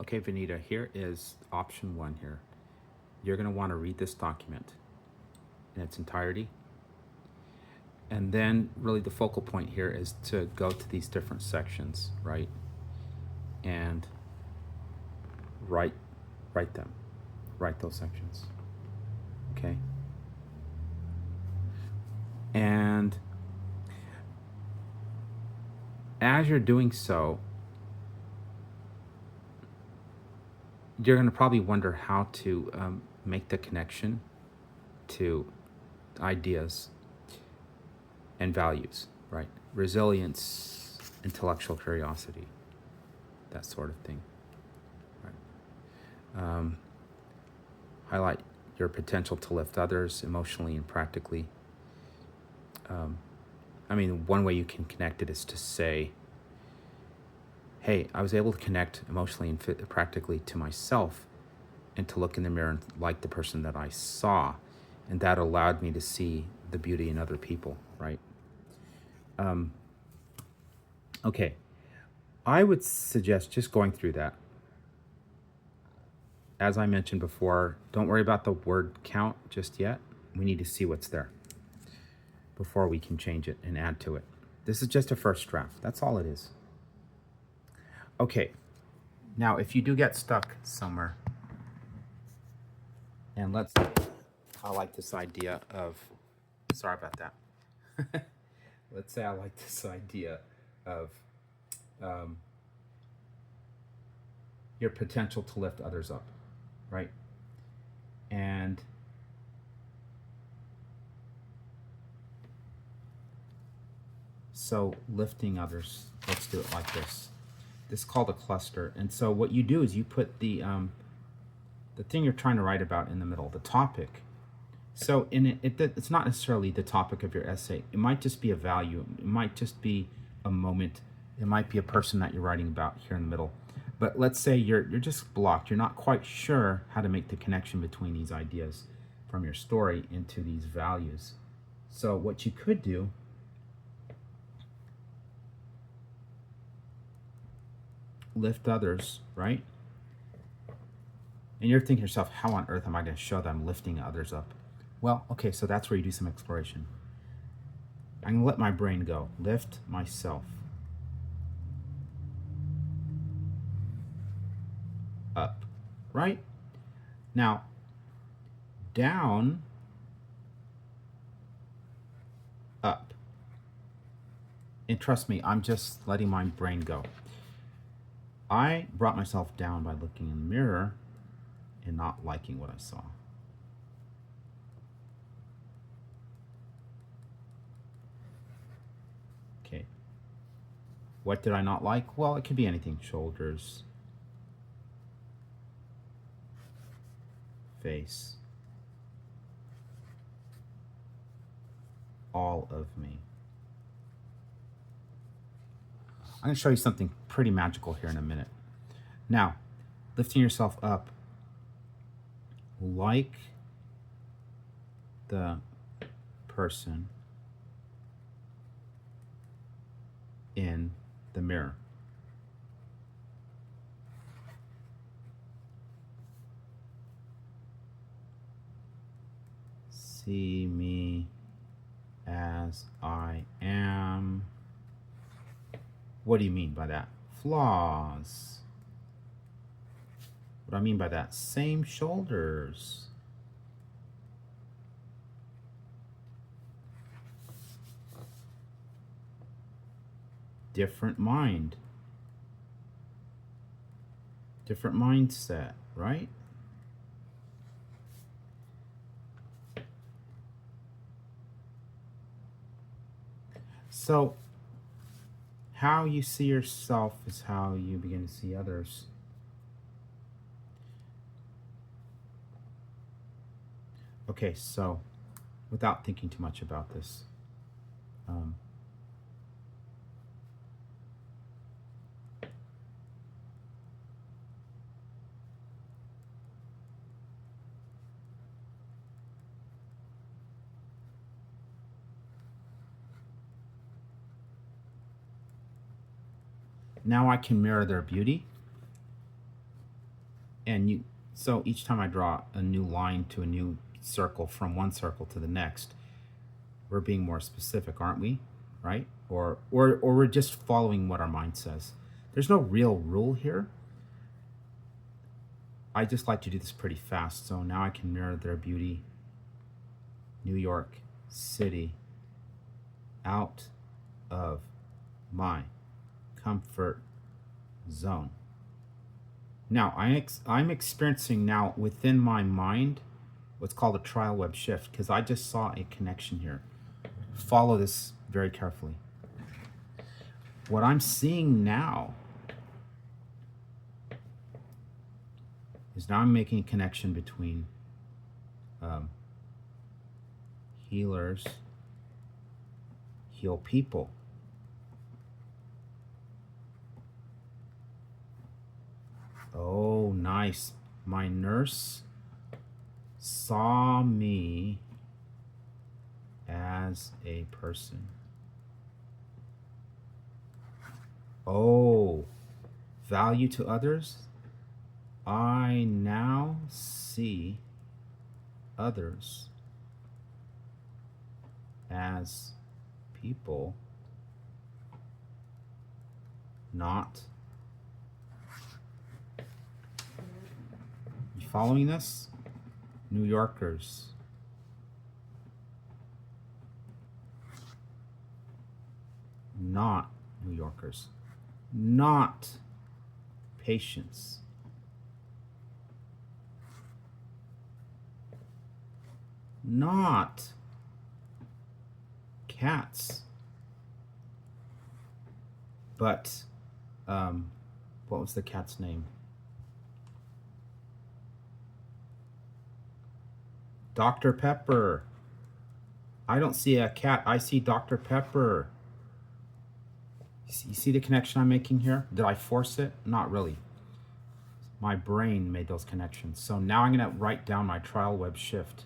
Okay, Vanita, here is option one here. You're going to want to read this document in its entirety. And then really the focal point here is to go to these different sections, right? And write write them. Write those sections. Okay? And as you're doing so, you're going to probably wonder how to make the connection to ideas and values, right? Resilience, intellectual curiosity, that sort of thing, right? Highlight your potential to lift others emotionally and practically. I mean, one way you can connect it is to say, hey, I was able to connect emotionally and practically to myself and to look in the mirror and like the person that I saw. And that allowed me to see the beauty in other people, right? Okay, I would suggest just going through that. As I mentioned before, don't worry about the word count just yet. We need to see what's there before we can change it and add to it. This is just a first draft. That's all it is. Okay, now if you do get stuck somewhere, and I like this idea of, sorry about that. Let's say I like this idea of um, your potential to lift others up, right? And so lifting others, let's do it like this. This is called a cluster. And so what you do is you put the thing you're trying to write about in the middle, the topic. So in it's not necessarily the topic of your essay. It might just be a value. It might just be a moment. It might be a person that you're writing about here in the middle. But let's say you're just blocked. You're not quite sure how to make the connection between these ideas from your story into these values. So what you could do, lift others, right? And you're thinking to yourself, how on earth am I going to show that I'm lifting others up? Well, okay, so that's where you do some exploration. I'm going to let my brain go. Lift myself up, right? Now, down, up. And trust me, I'm just letting my brain go. I brought myself down by looking in the mirror and not liking what I saw. Okay. What did I not like? Well, it could be anything. Shoulders, face, all of me. I'm going to show you something pretty magical here in a minute. Now, lifting yourself up like the person in the mirror. See me as I am. What do you mean by that? Flaws. What do I mean by that? Same shoulders. Different mind. Different mindset, right? So, how you see yourself is how you begin to see others. Okay, so without thinking too much about this, now I can mirror their beauty. And so each time I draw a new line to a new circle from one circle to the next, we're being more specific, aren't we? Right? Or we're just following what our mind says. There's no real rule here. I just like to do this pretty fast. So now I can mirror their beauty. New York City, out of my comfort zone. Now, I'm experiencing now within my mind what's called a trial web shift, because I just saw a connection here. Follow this very carefully. What I'm seeing now is now I'm making a connection between healers heal people. Oh, nice. My nurse saw me as a person. Oh, value to others. I now see others as people, not. You following this? New Yorkers. Not New Yorkers. Not patients. Not cats. But, what was the cat's name? Dr. Pepper. I don't see a cat. I see Dr. Pepper. You see the connection I'm making here? Did I force it? Not really. My brain made those connections. So now I'm going to write down my trial web shift.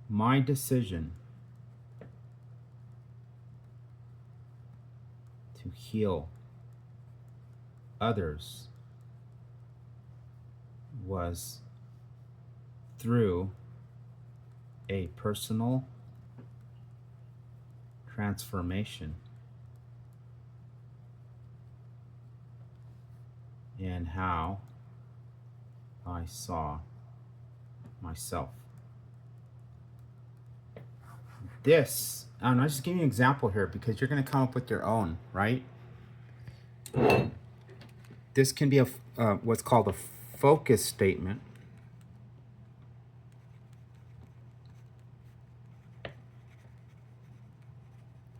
My decision to heal others was through a personal transformation in how I saw myself. This, I'm just giving you an example here because you're going to come up with your own, right? This can be a what's called a focus statement.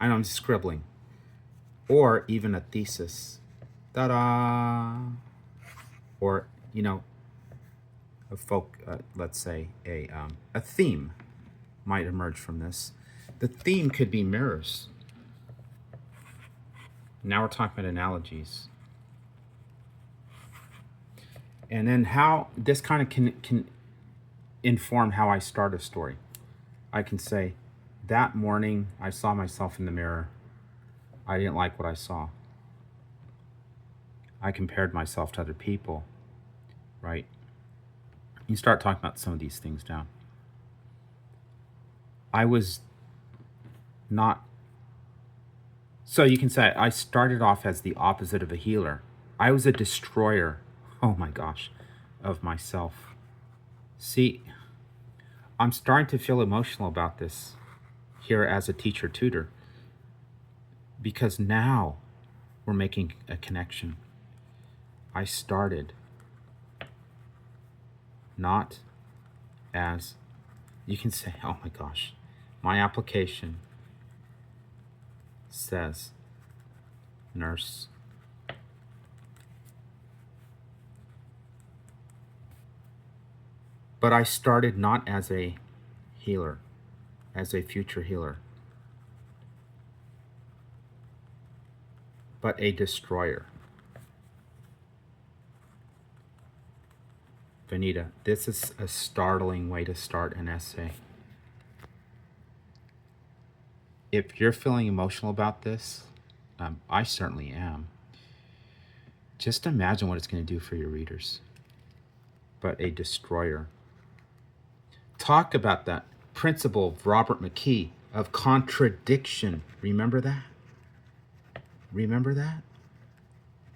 I know I'm just scribbling. Or even a thesis. Ta-da! Or, let's say a theme might emerge from this. The theme could be mirrors. Now we're talking about analogies. And then how this kind of can inform how I start a story. I can say, that morning I saw myself in the mirror. I didn't like what I saw. I compared myself to other people, right? You start talking about some of these things down. I was not. So you can say, I started off as the opposite of a healer. I was a destroyer, oh my gosh, of myself. See, I'm starting to feel emotional about this here as a teacher tutor, because now we're making a connection. I started not as, you can say, oh my gosh, my application says nurse. But I started not as a healer, as a future healer, but a destroyer. Vanita, this is a startling way to start an essay. If you're feeling emotional about this, I certainly am. Just imagine what it's going to do for your readers. But a destroyer. Talk about that principle of Robert McKee of contradiction. Remember that? Remember that?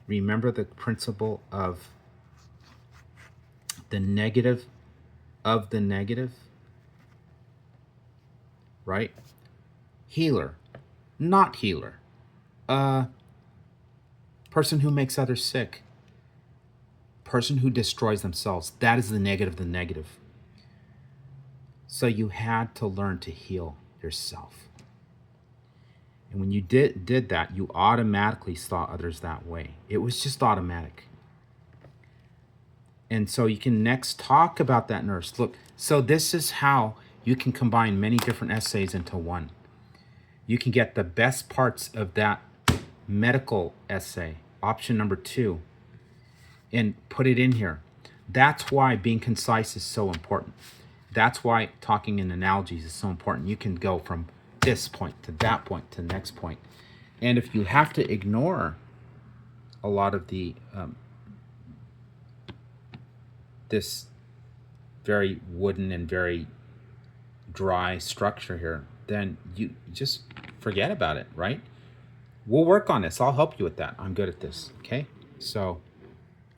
Remember the principle of the negative of the negative? Right? Healer, not healer. Person who makes others sick. Person who destroys themselves. That is the negative of the negative. So you had to learn to heal yourself. And when you did that, you automatically saw others that way. It was just automatic. And so you can next talk about that nurse. Look, so this is how you can combine many different essays into one. You can get the best parts of that medical essay, option number 2, and put it in here. That's why being concise is so important. That's why talking in analogies is so important. You can go from this point to that point to the next point. And if you have to ignore a lot of the this very wooden and very dry structure here, then you just forget about it, right? We'll work on this. I'll help you with that. I'm good at this. Okay. So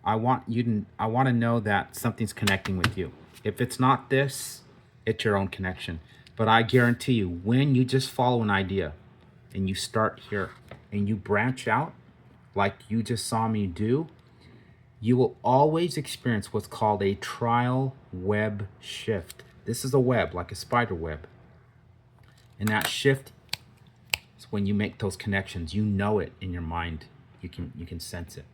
I want to know that something's connecting with you. If it's not this, it's your own connection. But I guarantee you, when you just follow an idea and you start here and you branch out like you just saw me do, you will always experience what's called a trial web shift. This is a web, like a spider web. And that shift is when you make those connections. You know it in your mind. You can sense it.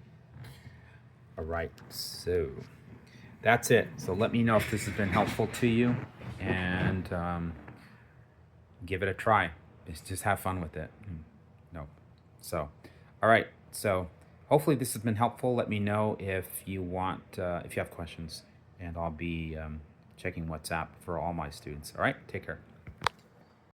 All right, so that's it. So let me know if this has been helpful to you, and give it a try. Just have fun with it. No. So, all right. So hopefully this has been helpful. Let me know if you want, if you have questions, and I'll be checking WhatsApp for all my students. All right, take care.